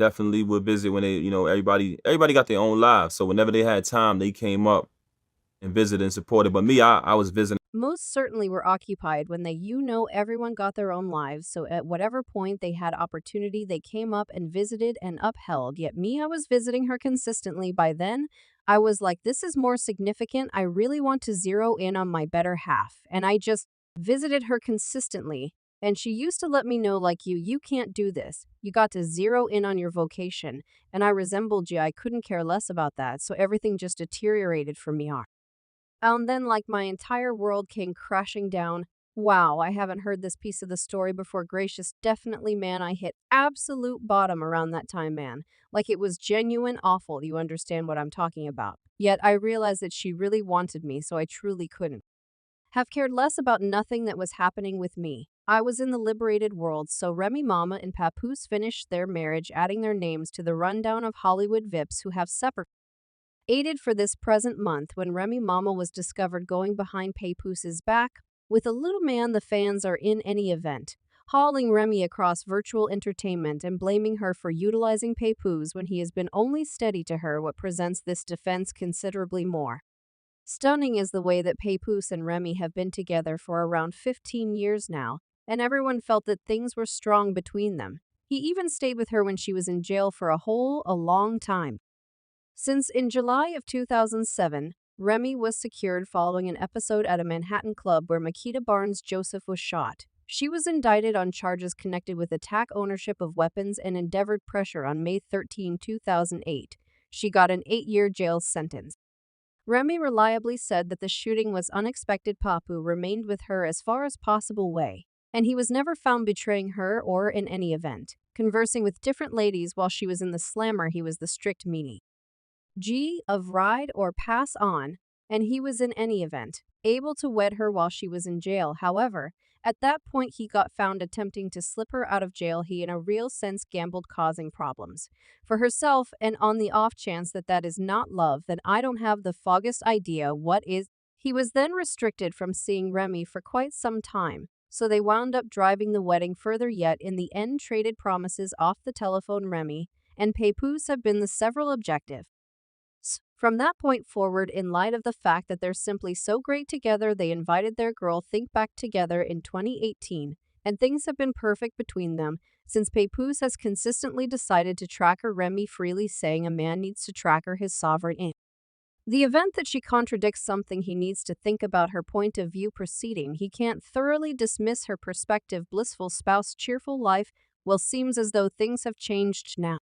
definitely would visit when they, everybody got their own lives. So whenever they had time, they came up and visited and supported. But me, I was visiting. Most certainly were occupied when everyone got their own lives, so at whatever point they had opportunity, they came up and visited and upheld. Yet me, I was visiting her consistently. By then, I was like, this is more significant. I really want to zero in on my better half. And I just visited her consistently. And she used to let me know, like, you can't do this. You got to zero in on your vocation. And I resembled you. I couldn't care less about that. So everything just deteriorated for me. And then, like, my entire world came crashing down. Wow, I haven't heard this piece of the story before. Gracious, definitely, man. I hit absolute bottom around that time, man. Like, it was genuine awful. You understand what I'm talking about. Yet I realized that she really wanted me, so I truly couldn't have cared less about nothing that was happening with me. I was in the liberated world, so Remy Mama and Papoose finished their marriage, adding their names to the rundown of Hollywood VIPs who have separate aided for this present month when Remy Mama was discovered going behind Papoose's back with a little man. The fans are in any event, hauling Remy across virtual entertainment and blaming her for utilizing Papoose when he has been only steady to her. What presents this defense considerably more stunning is the way that Papoose and Remy have been together for around 15 years now, and everyone felt that things were strong between them. He even stayed with her when she was in jail for a long time. Since in July of 2007, Remy was secured following an episode at a Manhattan club where Makita Barnes Joseph was shot. She was indicted on charges connected with attack, ownership of weapons, and endeavored pressure on May 13, 2008. She got an 8-year jail sentence. Remy reliably said that the shooting was unexpected. Papu remained with her as far as possible way, and he was never found betraying her or in any event, conversing with different ladies while she was in the slammer. He was the strict meanie G of ride or pass on, and he was in any event able to wed her while she was in jail. However, at that point he got found attempting to slip her out of jail. He in a real sense gambled, causing problems for herself, and on the off chance that that is not love, then I don't have the foggiest idea what is. He was then restricted from seeing Remy for quite some time, so they wound up driving the wedding further, yet in the end traded promises off the telephone. Remy and Papoose have been the several objective from that point forward. In light of the fact that they're simply so great together, they invited their girl Think back together in 2018, and things have been perfect between them since Papoose has consistently decided to track her, Remy freely saying a man needs to track her, his sovereign in the event that she contradicts something. He needs to think about her point of view proceeding. He can't thoroughly dismiss her perspective. Blissful spouse, cheerful life. Well, seems as though things have changed now,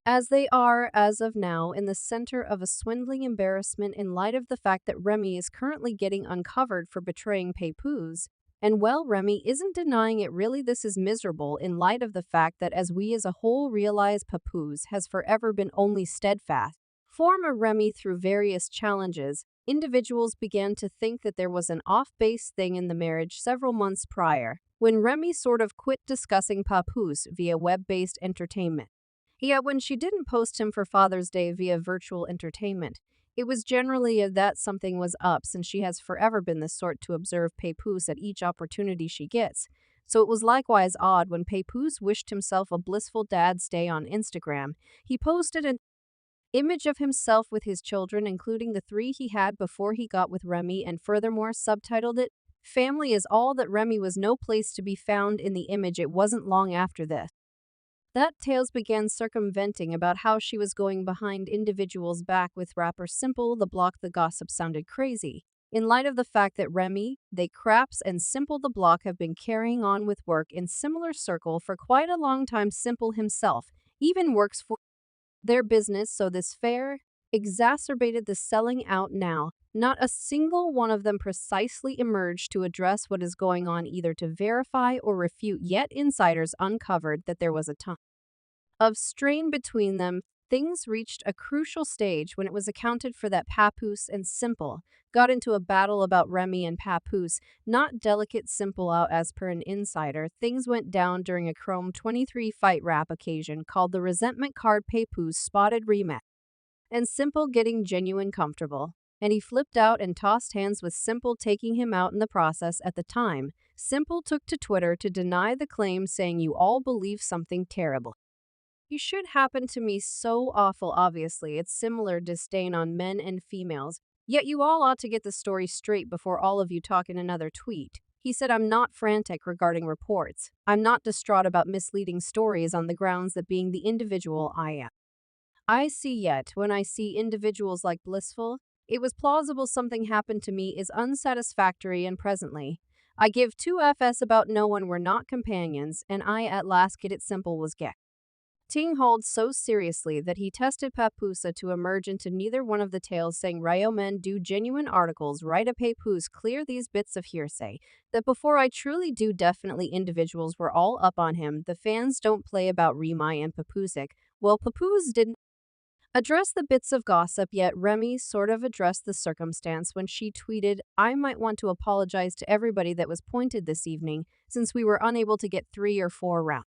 as they are, as of now, in the center of a swindling embarrassment in light of the fact that Remy is currently getting uncovered for betraying Papoose. And well, Remy isn't denying it. Really, this is miserable in light of the fact that as we as a whole realize, Papoose has forever been only steadfast. Former Remy through various challenges, individuals began to think that there was an off-base thing in the marriage several months prior, when Remy sort of quit discussing Papoose via web-based entertainment. Yet when she didn't post him for Father's Day via virtual entertainment, it was generally that something was up, since she has forever been the sort to observe Papoose at each opportunity she gets. So it was likewise odd when Papoose wished himself a blissful Dad's Day on Instagram. He posted an image of himself with his children, including the 3 he had before he got with Remy, and furthermore subtitled it, "Family is all that." Remy was no place to be found in the image. It wasn't long after this that tales began circumventing about how she was going behind individuals' back with rapper Simple the Block. The gossip sounded crazy in light of the fact that Remy, They Craps, and Simple the Block have been carrying on with work in similar circle for quite a long time. Simple himself even works for their business, so this fair exacerbated the selling out now. Not a single one of them precisely emerged to address what is going on, either to verify or refute, yet insiders uncovered that there was a ton of strain between them. Things reached a crucial stage when it was accounted for that Papoose and Simple got into a battle about Remy, and Papoose not delicate Simple out. As per an insider, things went down during a Chrome 23 fight rap occasion called the Resentment Card. Papoose spotted Remy and Simple getting genuine comfortable, and he flipped out and tossed hands with Simple, taking him out in the process. At the time, Simple took to Twitter to deny the claim, saying, "You all believe something terrible." You should happen to me so awful, obviously. It's similar disdain on men and females. Yet you all ought to get the story straight before all of you talk in another tweet. He said, I'm not frantic regarding reports. I'm not distraught about misleading stories on the grounds that being the individual I am. I see yet, when I see individuals like Blissful, it was plausible something happened to me is unsatisfactory and presently. I give 2 Fs about no one were not companions, and I at last get it simple was get. Ting holds so seriously that he tested Papoose to emerge into neither one of the tales, saying Ryo men do genuine articles, write a Papoose clear these bits of hearsay, that before I truly do definitely individuals were all up on him, the fans don't play about Remy and Papoosic. Well, Papoose didn't address the bits of gossip, yet Remy sort of addressed the circumstance when she tweeted, I might want to apologize to everybody that was pointed this evening, since we were unable to get 3 or 4 rounds.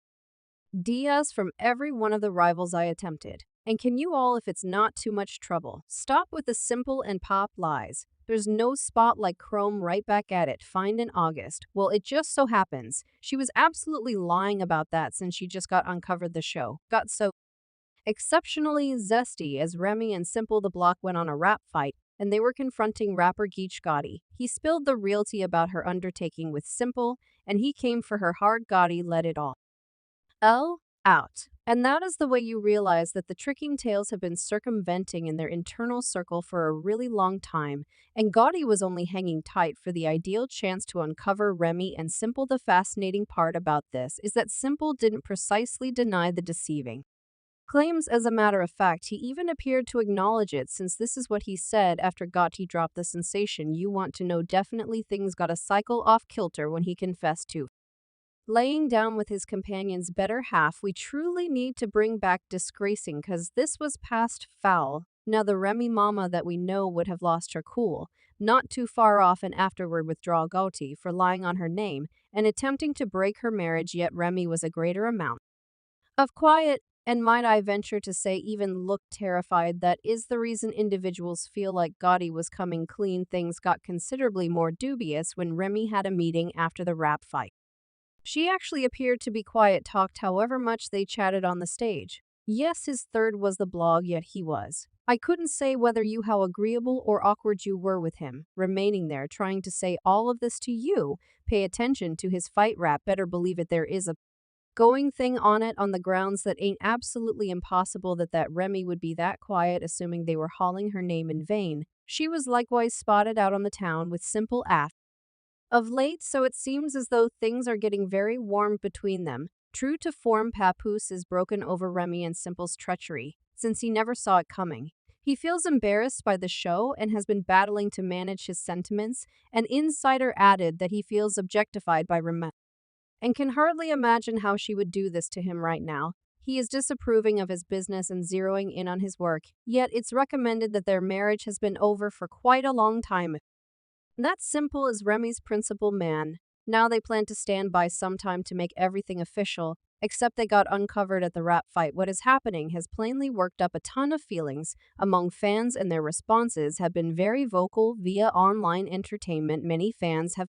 Diaz from every one of the rivals I attempted. And can you all, if it's not too much trouble, stop with the simple and pop lies? There's no spot like Chrome right back at it, find in August. Well, it just so happens. She was absolutely lying about that since she just got uncovered the show. Got so exceptionally zesty as Remy and Simple the Block went on a rap fight, and they were confronting rapper Geech Gotti. He spilled the realty about her undertaking with Simple, and he came for her hard. Gotti let it all out. And that is the way you realize that the tricking tales have been circumventing in their internal circle for a really long time, and Gotti was only hanging tight for the ideal chance to uncover Remy and Simple. The fascinating part about this is that Simple didn't precisely deny the deceiving claims. As a matter of fact, he even appeared to acknowledge it, since this is what he said after Gotti dropped the sensation. You want to know, definitely things got a cycle off kilter when he confessed to laying down with his companion's better half. We truly need to bring back disgracing, cause this was past foul. Now the Remy mama that we know would have lost her cool, not too far off, and afterward withdraw Gotti for lying on her name and attempting to break her marriage, yet Remy was a greater amount of quiet, and might I venture to say even looked terrified. That is the reason individuals feel like Gotti was coming clean. Things got considerably more dubious when Remy had a meeting after the rap fight. She actually appeared to be quiet, talked however much they chatted on the stage. Yes, his third was the blog, yet he was. I couldn't say whether you how agreeable or awkward you were with him, remaining there trying to say all of this to you. Pay attention to his fight rap, better believe it there is a going thing on it, on the grounds that ain't absolutely impossible that Remy would be that quiet, assuming they were hauling her name in vain. She was likewise spotted out on the town with Simple of late, so it seems as though things are getting very warm between them. True to form, Papoose is broken over Remy and Simple's treachery, since he never saw it coming. He feels embarrassed by the show and has been battling to manage his sentiments. An insider added that he feels objectified by Remy and can hardly imagine how she would do this to him right now. He is disapproving of his business and zeroing in on his work, yet it's recommended that their marriage has been over for quite a long time. That Simple is Remy's principal man. Now they plan to stand by sometime to make everything official, except they got uncovered at the rap fight. What is happening has plainly worked up a ton of feelings among fans, and their responses have been very vocal via online entertainment. Many fans have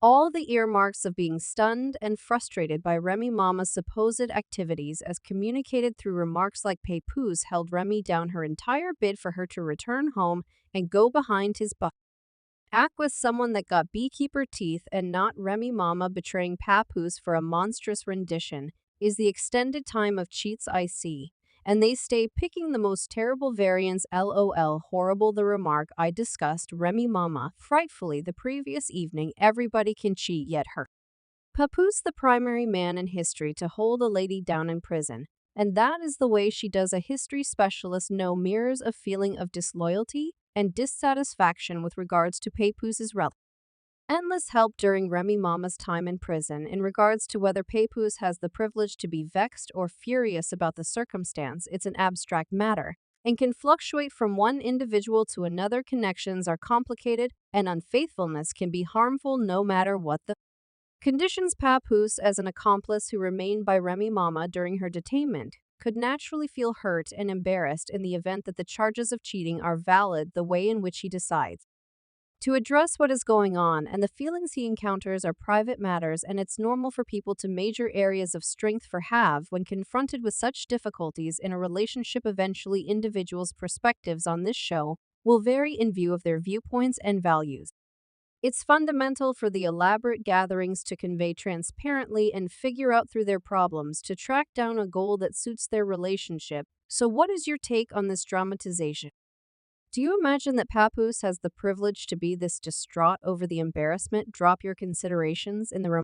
all the earmarks of being stunned and frustrated by Remy Mama's supposed activities, as communicated through remarks like Papoose held Remy down her entire bid for her to return home and go behind his buck. Act with someone that got beekeeper teeth, and not Remy Mama betraying Papoose for a monstrous rendition, is the extended time of cheats I see. And they stay picking the most terrible variants. LOL, horrible. The remark I discussed Remy Mama frightfully the previous evening. Everybody can cheat, yet her. Papoose the primary man in history to hold a lady down in prison. And that is the way she does. A history specialist no mirrors a feeling of disloyalty and dissatisfaction with regards to Papoose's endless help during Remy Mama's time in prison. In regards to whether Papoose has the privilege to be vexed or furious about the circumstance, it's an abstract matter and can fluctuate from one individual to another. Connections are complicated, and unfaithfulness can be harmful no matter what the conditions. Papoose, as an accomplice who remained by Remy Mama during her detainment, could naturally feel hurt and embarrassed in the event that the charges of cheating are valid. The way in which he decides to address what is going on, and the feelings he encounters are private matters, and it's normal for people to major areas of strength for have when confronted with such difficulties in a relationship. Eventually, individuals' perspectives on this show will vary in view of their viewpoints and values. It's fundamental for the elaborate gatherings to convey transparently and figure out through their problems to track down a goal that suits their relationship. So, what is your take on this dramatization? Do you imagine that Papoose has the privilege to be this distraught over the embarrassment? Drop your considerations in the